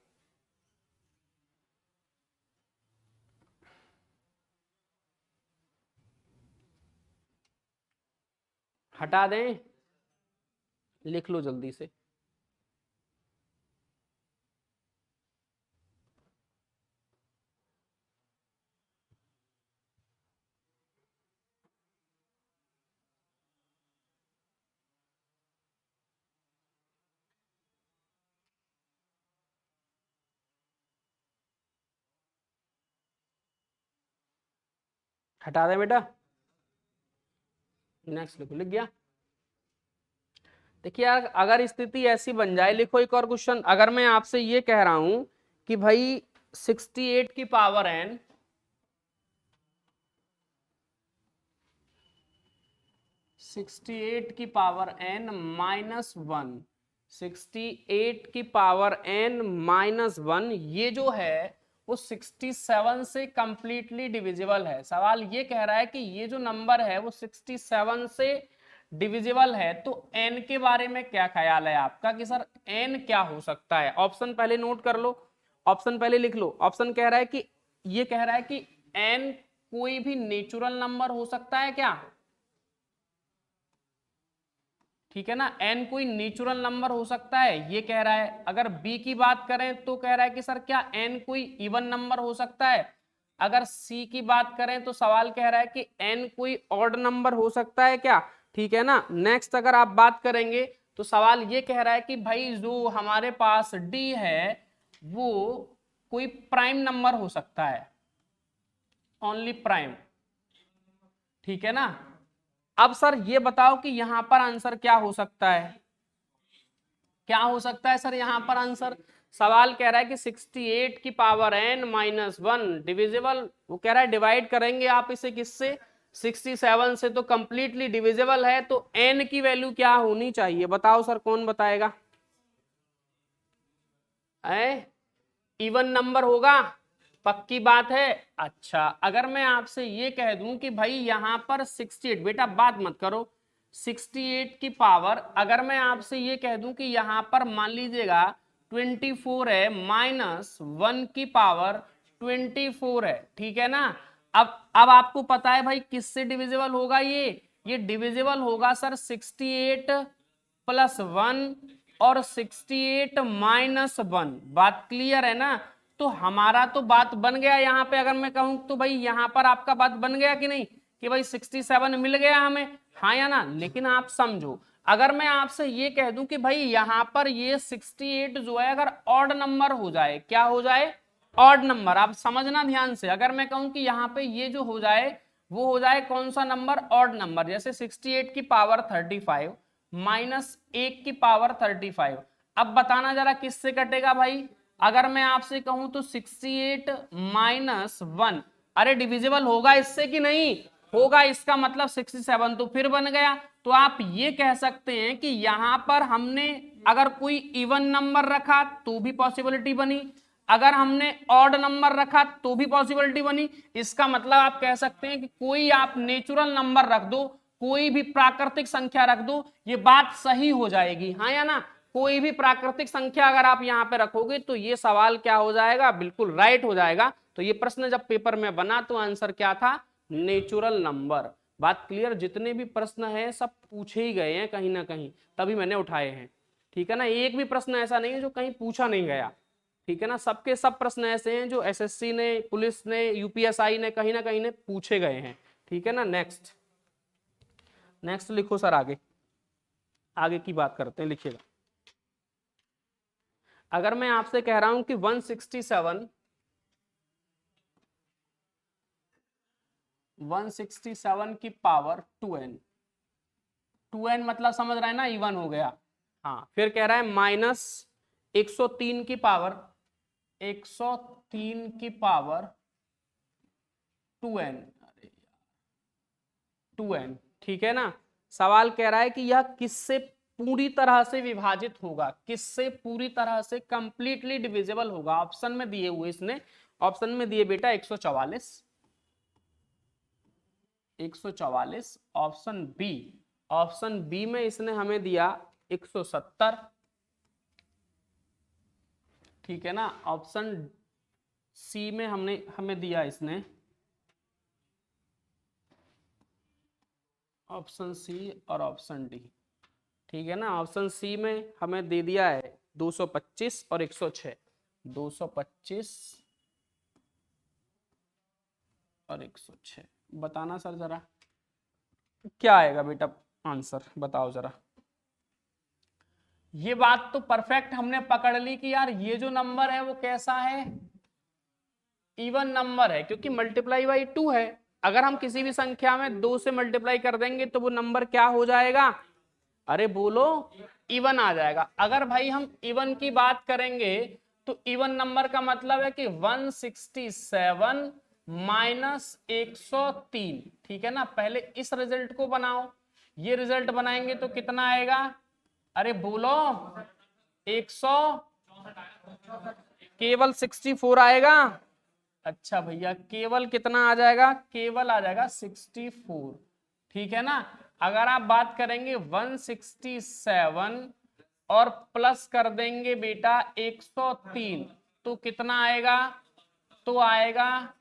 हटा दें? लिख लो जल्दी से। हटा दें बेटा? नेक्स्ट लिखो, लिख गया। देखिए यार, अगर स्थिति ऐसी बन जाए, लिखो एक और क्वेश्चन। अगर मैं आपसे ये कह रहा हूं कि भाई 68 की पावर n, 68 की पावर n माइनस 1, 68 की पावर n माइनस 1, ये जो है वो 67 से कंप्लीटली डिविजिबल है। सवाल ये कह रहा है कि ये जो नंबर है वो 67 से डिविजिबल है, तो n के बारे में क्या ख्याल है आपका कि सर n क्या हो सकता है? ऑप्शन पहले नोट कर लो, ऑप्शन पहले लिख लो। ऑप्शन कह रहा है कि, ये कह रहा है कि n कोई भी नेचुरल नंबर हो सकता है क्या? ठीक है ना, n कोई नेचुरल नंबर हो सकता है, ये कह रहा है। अगर b की बात करें तो कह रहा है कि सर क्या n कोई इवन नंबर हो सकता है? अगर c की बात करें तो सवाल कह रहा है कि n कोई ऑड नंबर हो सकता है क्या? ठीक है ना। नेक्स्ट अगर आप बात करेंगे तो सवाल ये कह रहा है कि भाई जो हमारे पास d है वो कोई प्राइम नंबर हो सकता है, ओनली प्राइम। ठीक है ना। अब सर ये बताओ कि यहां पर आंसर क्या हो सकता है? क्या हो सकता है सर यहां पर आंसर? सवाल कह रहा है कि 68 की पावर n माइनस 1 डिविजिबल, वो कह रहा है डिवाइड करेंगे आप इसे किससे? 67 से, तो कंप्लीटली डिविजिबल है, तो n की वैल्यू क्या होनी चाहिए? बताओ सर, कौन बताएगा? इवन नंबर होगा, पक्की बात है। अच्छा, अगर मैं आपसे ये कह दूं कि भाई यहां पर 68, बेटा बात मत करो, 68 की पावर, अगर मैं आपसे ये कह दूं कि यहां पर मान लीजिएगा 24 है, माइनस 1 की पावर 24 है, ठीक है ना। अब आपको पता है भाई किससे डिविजिबल होगा ये डिविजिबल होगा सर 68 प्लस 1 और 68 माइनस 1। बात क्लियर है ना। तो हमारा तो बात बन गया यहां पे, अगर मैं कहूं तो भाई यहां पर आपका बात बन गया कि नहीं, कि भाई 67 मिल गया हमें, हाँ या ना। लेकिन आप समझो, अगर मैं आपसे ये कह दूं कि भाई यहां पर ये 68 जो है अगर ऑड नंबर हो जाए, क्या हो जाए? Odd number. आप समझना ध्यान से, अगर मैं कहूं कि यहाँ पे ये जो हो जाए वो हो जाए कौन सा नंबर? Odd number. जैसे 68 की पावर 35 माइनस 1 की पावर 35, अब बताना जरा किससे कटेगा भाई? अगर मैं आपसे कहूं तो 68 माइनस 1, अरे डिविजिबल होगा इससे कि नहीं होगा? इसका मतलब 67 तो फिर बन गया। तो आप ये कह सकते हैं कि यहां पर हमने अगर कोई इवन नंबर रखा तो भी पॉसिबिलिटी बनी, अगर हमने ऑड नंबर रखा तो भी पॉसिबिलिटी बनी। इसका मतलब आप कह सकते हैं कि कोई आप नेचुरल नंबर रख दो, कोई भी प्राकृतिक संख्या रख दो, ये बात सही हो जाएगी, हाँ या ना। कोई भी प्राकृतिक संख्या अगर आप यहाँ पे रखोगे तो ये सवाल क्या हो जाएगा? बिल्कुल राइट हो जाएगा। तो ये प्रश्न जब पेपर में बना तो आंसर क्या था? Natural number. बात क्लियर? जितने भी प्रश्न है सब पूछे ही गए हैं कहीं ना कहीं, तभी मैंने उठाए हैं। ठीक है ना, एक भी प्रश्न ऐसा नहीं है जो कहीं पूछा नहीं गया। ठीक है ना, सबके सब प्रश्न ऐसे हैं जो एसएससी ने, पुलिस ने, यूपीएसआई ने कहीं ना कहीं ने पूछे गए हैं। ठीक है ना। नेक्स्ट नेक्स्ट लिखो सर, आगे आगे की बात करते हैं, लिखिएगा। अगर मैं आपसे कह रहा हूं कि 167 की पावर 2n, 2n मतलब समझ रहा है ना, इवन हो गया। हाँ, फिर कह रहा है माइनस 103 की पावर 103 की पावर 2n, 2n। ठीक है ना। सवाल कह रहा है कि यह किससे पूरी तरह से विभाजित होगा, किससे पूरी तरह से कंप्लीटली डिविजिबल होगा? ऑप्शन में दिए हुए, इसने ऑप्शन में दिए बेटा 144, 144, ऑप्शन बी, ऑप्शन बी में इसने हमें दिया 170। ठीक है ना। ऑप्शन सी में हमें दिया इसने, ऑप्शन सी और ऑप्शन डी। ठीक है ना। ऑप्शन सी में हमें दे दिया है 225 और 106, 225 और 106। बताना सर जरा क्या आएगा बेटा आंसर, बताओ जरा। ये बात तो परफेक्ट हमने पकड़ ली कि यार ये जो नंबर है वो कैसा है? इवन नंबर है, क्योंकि मल्टीप्लाई बाई 2 है। अगर हम किसी भी संख्या में 2 से मल्टीप्लाई कर देंगे तो वो नंबर क्या हो जाएगा, अरे बोलो, इवन आ जाएगा। अगर भाई हम इवन की बात करेंगे तो इवन नंबर का मतलब है कि 167 माइनस 103, ठीक है ना। पहले इस रिजल्ट को बनाओ, ये रिजल्ट बनाएंगे तो कितना आएगा, अरे बोलो 100, केवल 64 आएगा। अच्छा भैया केवल कितना आ जाएगा, केवल आ जाएगा 64, ठीक है ना। अगर आप बात करेंगे 167 और प्लस कर देंगे बेटा 103 तो कितना आएगा, तो आएगा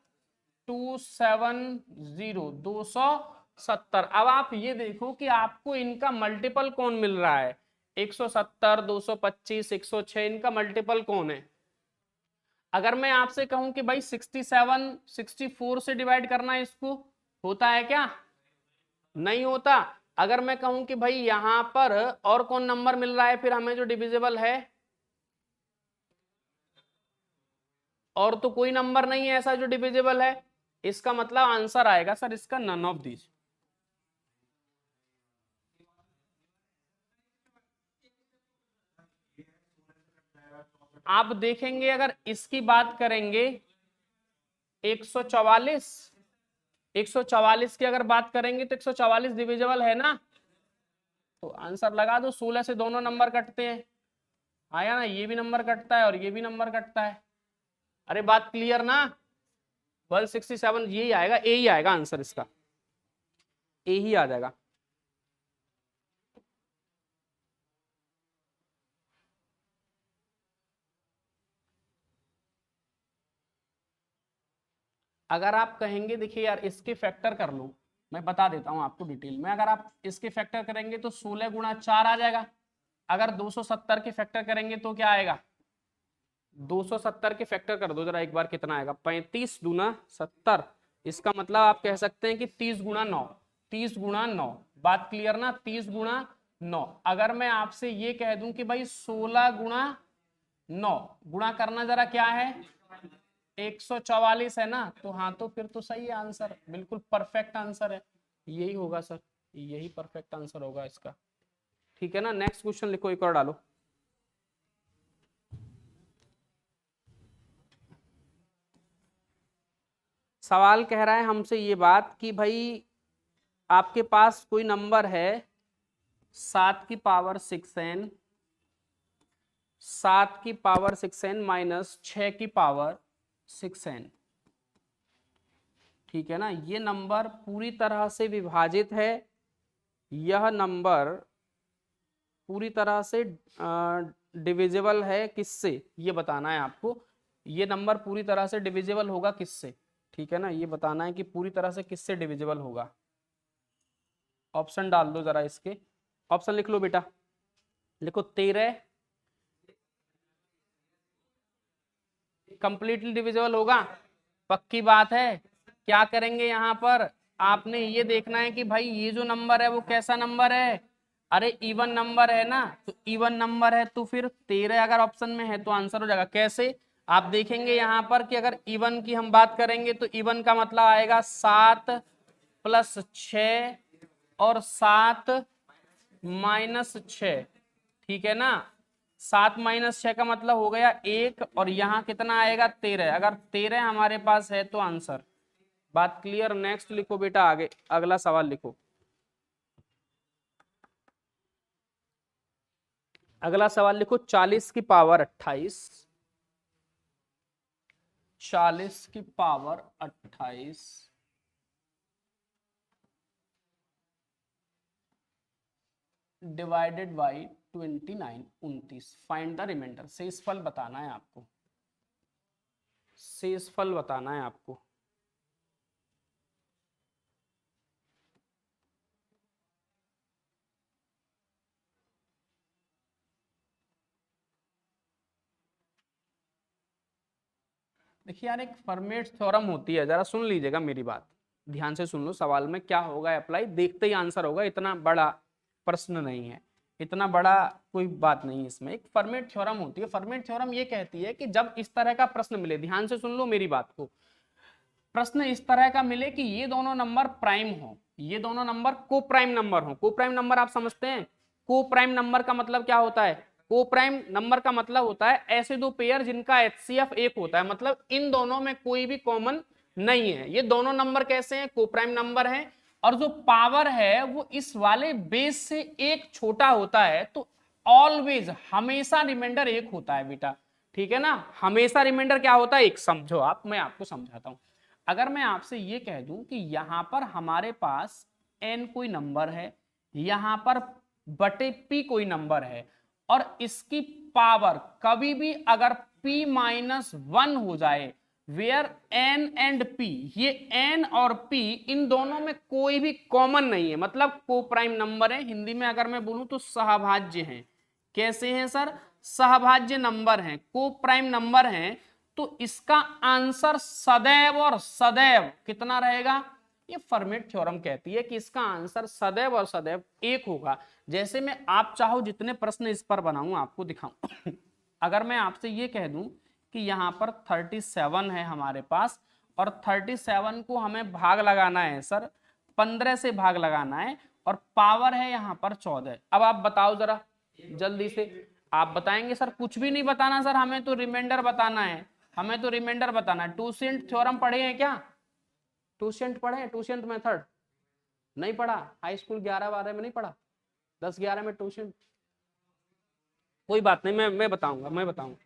270, 270। अब आप ये देखो कि आपको इनका मल्टीपल कौन मिल रहा है, 170, 225, 106, इनका मल्टीपल कौन है। अगर मैं आपसे कहूं कि भाई 67 64 से डिवाइड करना है इसको, होता है क्या, नहीं होता। अगर मैं कहूं कि भाई यहां पर और कौन नंबर मिल रहा है फिर हमें जो डिविजिबल है, और तो कोई नंबर नहीं है ऐसा जो डिविजिबल है, इसका मतलब आंसर आएगा सर इसका नन ऑफ दीज। आप देखेंगे अगर इसकी बात करेंगे 144, 144 की अगर बात करेंगे तो 144 डिविजिबल है ना, तो आंसर लगा दो। 16 से दोनों नंबर कटते हैं, आया ना, ये भी नंबर कटता है और ये भी नंबर कटता है। अरे बात क्लियर ना, 167 यही आएगा, ए ही आएगा आंसर इसका, ए ही आ जाएगा। अगर आप कहेंगे देखिए यार इसके फैक्टर कर लो, मैं बता देता हूं आपको डिटेल में। अगर आप इसके फैक्टर करेंगे तो 16 गुणा 4 आ जाएगा। अगर 270 के फैक्टर करेंगे तो क्या आएगा, 270 के फैक्टर कर दो जरा एक बार, कितना आएगा, 35 दूना 70। इसका मतलब आप कह सकते हैं कि 30 गुणा 9, 30 गुणा 9, बात क्लियर ना, 30 गुणा 9। अगर मैं आपसे ये कह दूं कि भाई 16 गुणा 9, गुणा करना जरा क्या है, 144 है ना, तो हाँ तो फिर तो सही है आंसर, बिल्कुल परफेक्ट आंसर है, यही होगा सर, यही परफेक्ट आंसर होगा इसका, ठीक है ना। नेक्स्ट क्वेश्चन लिखो, एक और डालो। सवाल कह रहा है हमसे ये बात कि भाई आपके पास कोई नंबर है 7 की पावर 6n, 7 की पावर 6n माइनस 6 की पावर 6n, ठीक है ना। ये नंबर पूरी तरह से विभाजित है, यह नंबर पूरी तरह से डिविजिबल है किससे, ये बताना है आपको। ये नंबर पूरी तरह से डिविजिबल होगा किससे, ठीक है ना, ये बताना है कि पूरी तरह से किससे डिविजिबल होगा। ऑप्शन डाल दो जरा इसके, ऑप्शन लिख लो बेटा, लिखो 13 कंप्लीटली डिविजिबल होगा, पक्की बात है। क्या करेंगे यहाँ पर, आपने ये देखना है कि भाई ये जो नंबर है वो कैसा नंबर है, अरे इवन नंबर है ना, तो इवन नंबर है तो फिर 13 अगर ऑप्शन में है तो आंसर हो जाएगा। कैसे, आप देखेंगे यहाँ पर कि अगर इवन की हम बात करेंगे तो इवन का मतलब आएगा 7 प्लस 6 और 7 माइनस 6, ठीक है ना। 7 माइनस 6 का मतलब हो गया 1, और यहाँ कितना आएगा 13, अगर 13 हमारे पास है तो आंसर, बात क्लियर। नेक्स्ट लिखो बेटा, आगे अगला सवाल लिखो। अगला सवाल लिखो 40 की पावर 28, 40 की power 28 divided by 29, 29, find the remainder. शेषफल बताना है आपको, शेषफल बताना है आपको। देखिए यार एक फर्मेट थ्योरम होती है, जरा सुन लीजिएगा मेरी बात, ध्यान से सुन लो। सवाल में क्या होगा अप्लाई, देखते ही आंसर होगा, इतना बड़ा प्रश्न नहीं है, इतना बड़ा कोई बात नहीं है इसमें। एक फर्मेट थ्योरम होती है, फर्मेट थ्योरम ये कहती है कि जब इस तरह का प्रश्न मिले, ध्यान से सुन लो मेरी बात को, प्रश्न इस तरह का मिले कि ये दोनों नंबर प्राइम हो, ये दोनों नंबर को प्राइम नंबर हो। को प्राइम नंबर आप समझते हैं, को प्राइम नंबर का मतलब क्या होता है? को प्राइम नंबर का मतलब होता है ऐसे दो पेयर जिनका HCF एक होता है, मतलब इन दोनों में कोई भी कॉमन नहीं है। ये दोनों नंबर कैसे हैं? को प्राइम नंबर है, और जो पावर है वो इस वाले बेस से एक छोटा होता है, तो ऑलवेज हमेशा रिमाइंडर एक होता है बेटा, ठीक है ना। हमेशा रिमाइंडर क्या होता है? एक। समझो आप, मैं आपको समझाता हूं। अगर मैं आपसे ये कह दूं कि यहां पर हमारे पास n कोई नंबर है, यहां पर बटे p कोई नंबर है, और इसकी पावर कभी भी अगर p-1 हो जाए, वेयर n एंड p, ये n और p इन दोनों में कोई भी कॉमन नहीं है, मतलब को प्राइम नंबर है। हिंदी में अगर मैं बोलूं तो सहभाज्य हैं। कैसे हैं सर? सहभाज्य नंबर हैं, को प्राइम नंबर हैं, तो इसका आंसर सदैव और सदैव कितना रहेगा? ये फर्मेट थ्योरम कहती है कि इसका आंसर सदैव और सदैव एक होगा। जैसे मैं आप चाहो जितने प्रश्न इस पर बनाऊं आपको दिखाऊं। अगर मैं आपसे ये कह दूं कि यहां पर 37 है हमारे पास, और 37 को हमें भाग लगाना है सर, 15 से भाग लगाना है, और पावर है यहां पर 14। अब आप बताओ जरा जल्दी से, आप बताएंगे सर? कुछ भी नहीं बताना सर, हमें तो रिमाइंडर बताना है, हमें तो रिमाइंडर बताना है। टूसेंट थ्योरम पढ़े हैं क्या? टूसेंट पढ़े हैं? टूसेंट मेथड नहीं पढ़ा? हाई स्कूल 11-12 में नहीं पढ़ा? 10-11 में टूसेंट? कोई बात नहीं, मैं बताऊंगा, मैं बताऊंगा।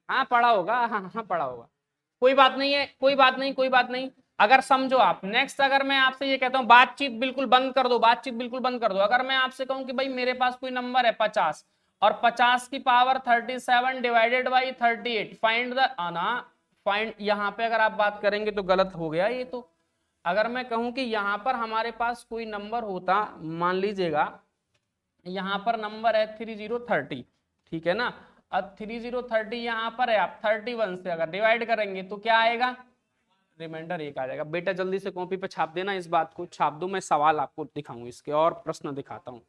हाँ पढ़ा होगा, हाँ हाँ पढ़ा होगा। कोई बात नहीं है, कोई बात नहीं, कोई बात नहीं। अगर समझो आप, नेक्स्ट अगर मैं आपसे ये कहता हूँ बातचीत बिल्कुल बंद कर दो, बातचीत बिल्कुल बंद कर दो। अगर मैं आपसे कहूँ कि भाई मेरे पास कोई नंबर है 50, और 50 की power 37 divided by 38, find the आना, फाइंड, यहाँ पे अगर आप बात करेंगे तो गलत हो गया ये तो। अगर मैं कहूँ कि यहाँ पर हमारे पास कोई नंबर होता, मान लीजिएगा यहाँ पर नंबर है 3030, ठीक है ना। अब 3030 यहाँ पर है, आप 31 से अगर डिवाइड करेंगे तो क्या आएगा? रिमाइंडर एक आ जाएगा। बेटा जल्दी से कॉपी पे छाप देना, इस बात को छाप दो, मैं सवाल आपको दिखाऊं इसके और प्रश्न दिखाता हूं।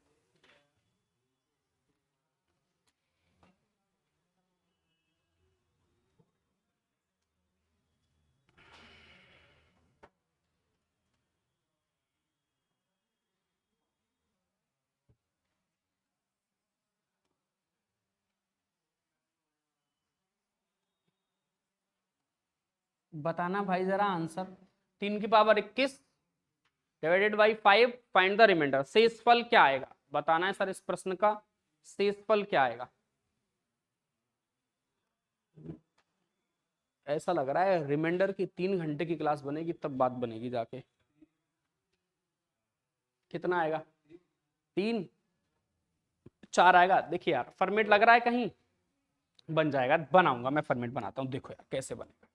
बताना भाई जरा आंसर। 3 की power 21 divided by 5, find the remainder. शेषफल क्या आएगा? बताना है सर इस प्रश्न का शेषफल क्या आएगा। ऐसा लग रहा है रिमाइंडर की 3 घंटे की क्लास बनेगी तब बात बनेगी जाके। कितना आएगा? 3? 4 आएगा? देखिए यार फॉर्मेट लग रहा है कहीं, बन जाएगा, बनाऊंगा मैं, फॉर्मेट बनाता हूं, देखो यार कैसे बनेगा।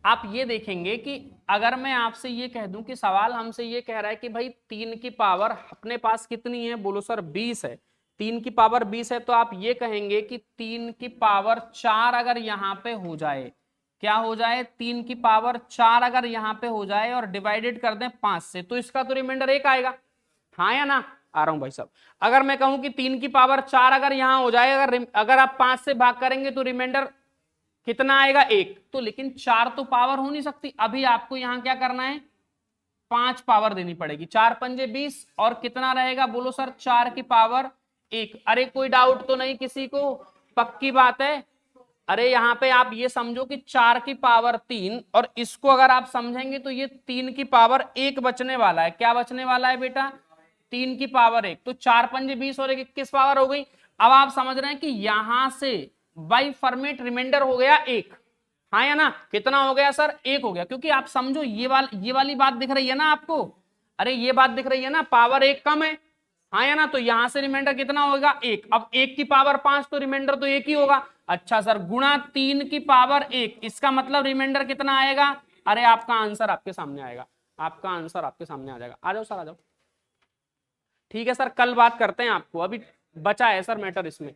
आप ये देखेंगे कि अगर मैं आपसे ये कह दूं कि सवाल हमसे ये कह रहा है कि भाई 3 की पावर अपने पास कितनी है? बोलो सर 20 है। 3 की पावर 20 है, तो आप ये कहेंगे कि 3 की पावर 4 अगर यहाँ पे हो जाए, क्या हो जाए? 3 की पावर 4 अगर यहाँ पे हो जाए और डिवाइडेड कर दें 5 से, तो इसका तो रिमाइंडर 1 आएगा, हाँ या ना? आ रहा हूं भाई साहब। अगर मैं कहूं कि 3 की पावर 4 अगर यहां हो जाए, अगर आप 5 से भाग करेंगे तो रिमाइंडर कितना आएगा? 1। तो लेकिन 4 तो पावर हो नहीं सकती, अभी आपको यहां क्या करना है? 5 पावर देनी पड़ेगी। 4 पंजे 20, और कितना रहेगा? बोलो सर 4 की पावर 1। अरे कोई डाउट तो नहीं किसी को? पक्की बात है? अरे यहाँ पे आप ये समझो कि 4 की पावर 3, और इसको अगर आप समझेंगे तो ये 3 की पावर 1 बचने वाला है। क्या बचने वाला है बेटा? 3 की पावर 1। तो 4 पंजे 20 और 1 21 पावर हो गई। अब आप समझ रहे हैं कि यहां से बाई फॉर्मेट रिमाइंडर हो गया 1, हाँ या ना? कितना हो गया सर? 1 हो गया। क्योंकि आप समझो ये वाली बात दिख रही है ना आपको? अरे ये बात दिख रही है ना, पावर 1 कम है, हाँ या ना? तो यहां से रिमाइंडर कितना होगा? 1। अब 1 की पावर 5, तो रिमाइंडर तो 1 ही होगा। अच्छा सर, गुणा 3 की पावर 1, इसका मतलब रिमाइंडर कितना आएगा? अरे आपका आंसर आपके सामने आएगा, आपका आंसर आपके सामने आ जाएगा। आ जाओ सर, आ जाओ। ठीक है सर, कल बात करते हैं आपको, अभी बचा है सर मैटर इसमें।